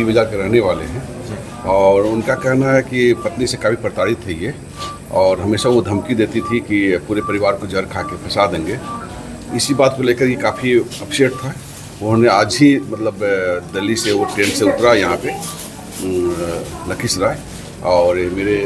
बाजार के रहने वाले हैं और उनका कहना है कि पत्नी से काफ़ी प्रताड़ित है ये और हमेशा वो धमकी देती थी कि पूरे परिवार को जहर खा के फंसा देंगे। इसी बात को लेकर ये काफ़ी अपसेट था। उन्होंने आज ही मतलब दिल्ली से वो ट्रेन से उतरा यहाँ पे लखीसराय और मेरे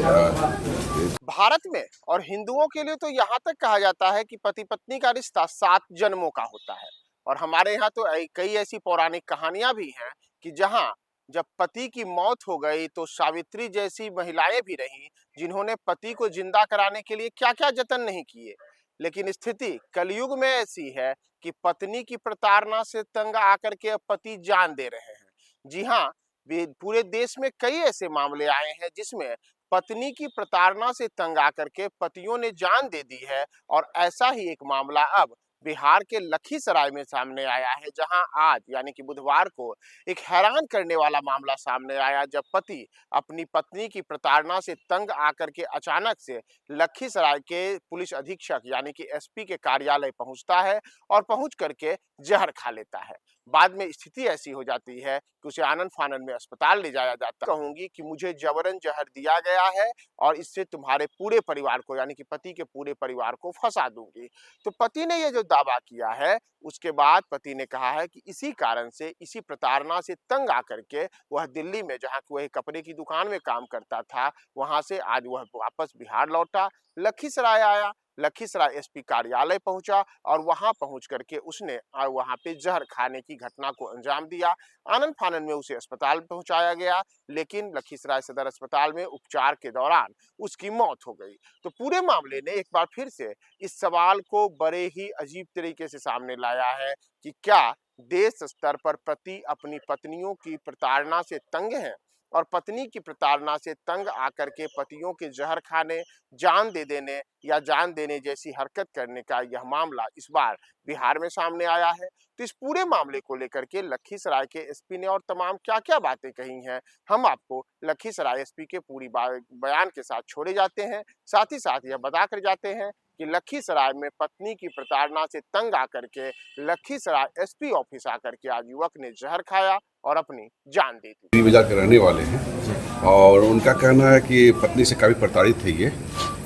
भारत में और हिंदुओं के लिए तो यहाँ तक कहा जाता है कि पति पत्नी का रिश्ता 7 जन्मों का होता है। और हमारे यहाँ तो कई ऐसी पौराणिक कहानियां भी हैं कि जहाँ जब पति की मौत हो गई तो सावित्री जैसी महिलाएं भी रहीं जिन्होंने पति को जिंदा कराने के लिए क्या क्या जतन नहीं किए। लेकिन स्थिति कलयुग में ऐसी है कि पत्नी की प्रताड़ना से तंग आकर के अब पति जान दे रहे हैं। जी हाँ, पूरे देश में कई ऐसे मामले आए हैं जिसमें पत्नी की प्रताड़ना से तंग आकर के पतियों ने जान दे दी है। और ऐसा ही एक मामला अब बिहार के लखीसराय में सामने आया है, जहां आज यानी कि बुधवार को एक हैरान करने वाला मामला सामने आया, जब पति अपनी पत्नी की प्रताड़ना से तंग आकर के अचानक से लखीसराय के पुलिस अधीक्षक यानी कि एसपी के कार्यालय पहुंचता है और पहुंच करके जहर खा लेता है। बाद में स्थिति ऐसी हो जाती है कि उसे आनन फानन में अस्पताल ले जाया जाता है। कहूंगी कि मुझे जबरन जहर दिया गया है और इससे तुम्हारे पूरे परिवार को यानी कि पति के पूरे परिवार को फंसा दूंगी। तो पति ने ये जो दावा किया है, उसके बाद पति ने कहा है कि इसी कारण से, इसी प्रताड़ना से तंग आकर के वह दिल्ली में, जहां वह कपड़े की दुकान में काम करता था, वहां से आज वह वापस बिहार लौटा, लखीसराय आया, लखीसराय एसपी कार्यालय पहुंचा और वहां पहुंच करके उसने वहां पे जहर खाने की घटना को अंजाम दिया। आनन फानन में उसे अस्पताल पहुंचाया गया, लेकिन लखीसराय सदर अस्पताल में उपचार के दौरान उसकी मौत हो गई। तो पूरे मामले ने एक बार फिर से इस सवाल को बड़े ही अजीब तरीके से सामने लाया है कि क्या देश स्तर पर पति अपनी पत्नियों की प्रताड़ना से तंग हैं और पत्नी की प्रताड़ना से तंग आकर के पतियों के जहर खाने, जान दे देने या जान देने जैसी हरकत करने का यह मामला इस बार बिहार में सामने आया है। तो इस पूरे मामले को लेकर के लखीसराय के एसपी ने और तमाम क्या-क्या बातें कही हैं, हम आपको लखीसराय एसपी के पूरी बयान के साथ छोड़े जाते हैं। साथ ही साथ यह बताकर जाते हैं कि लखीसराय में पत्नी की प्रताड़ना से तंग आकर के लखीसराय एसपी ऑफिस आकर के आज युवक ने जहर खाया और अपनी जान दे दी। बाजार के रहने वाले हैं और उनका कहना है कि पत्नी से काफ़ी प्रताड़ित है ये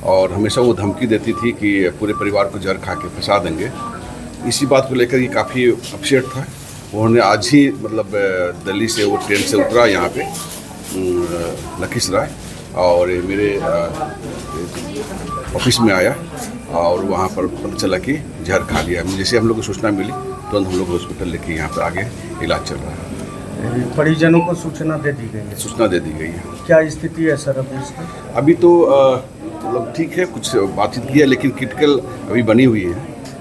और हमेशा वो धमकी देती थी कि पूरे परिवार को जहर खा के फंसा देंगे। इसी बात को लेकर ये काफ़ी अपसेट था। उन्होंने आज ही मतलब दिल्ली से वो ट्रेन से उतरा यहाँ पे लखीसराय और मेरे ऑफिस में आया और वहाँ पर पता चला कि जहर खा लिया। जैसे हम लोग को सूचना मिली तुरंत हम लोग हॉस्पिटल लेके यहाँ पर आगे इलाज चल रहा है। परिजनों को सूचना दे दी गई है? सूचना दे दी गई है। क्या स्थिति है सर अभी इसकी? अभी तो मतलब ठीक है, कुछ बातचीत की है लेकिन क्रिटिकल अभी बनी हुई है,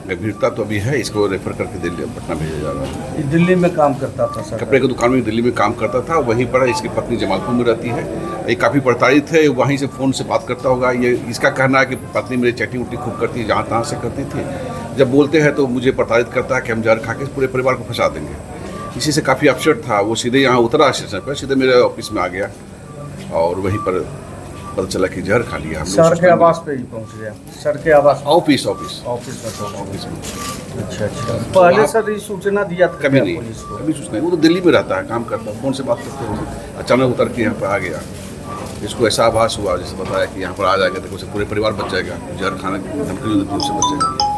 गंभीरता तो अभी है। इसको रेफर करके दिल्ली पटना भेजा जा रहा है। दिल्ली में काम करता था सर? कपड़े की दुकान में दिल्ली में काम करता था, वहीं पर इसकी पत्नी जमालपुर में रहती है। ये काफ़ी प्रताड़ित है, वहीं से फ़ोन से बात करता होगा। ये इसका कहना है कि पत्नी मेरी चैटिंग उटिंग खूब करती है, जहाँ तहाँ से करती थी। जब बोलते हैं तो मुझे प्रताड़ित करता है कि हम जहर खा के पूरे परिवार को फंसा देंगे। इसी से काफ़ी अपसेट था। वो सीधे यहाँ उतरा स्टेशन पर, सीधे मेरे ऑफिस में आ गया और वहीं पर पता चला कि जहर खा लिया। सर के आवास पे ही पहुंच गया? सर के आवास? ऑफिस में। अच्छा। पहले सर ये सूचना दिया था? कभी नहीं, कभी सूचना। वो तो दिल्ली में रहता है, काम करता है, फ़ोन से बात करते हुए अचानक उतर के यहाँ पर आ गया। इसको ऐसा आभास हुआ, जैसे बताया कि यहाँ पर आ जाएगा तो उसे पूरे परिवार बच जाएगा, जहर खाने की धमकी जो देती है उससे बच जाएगा।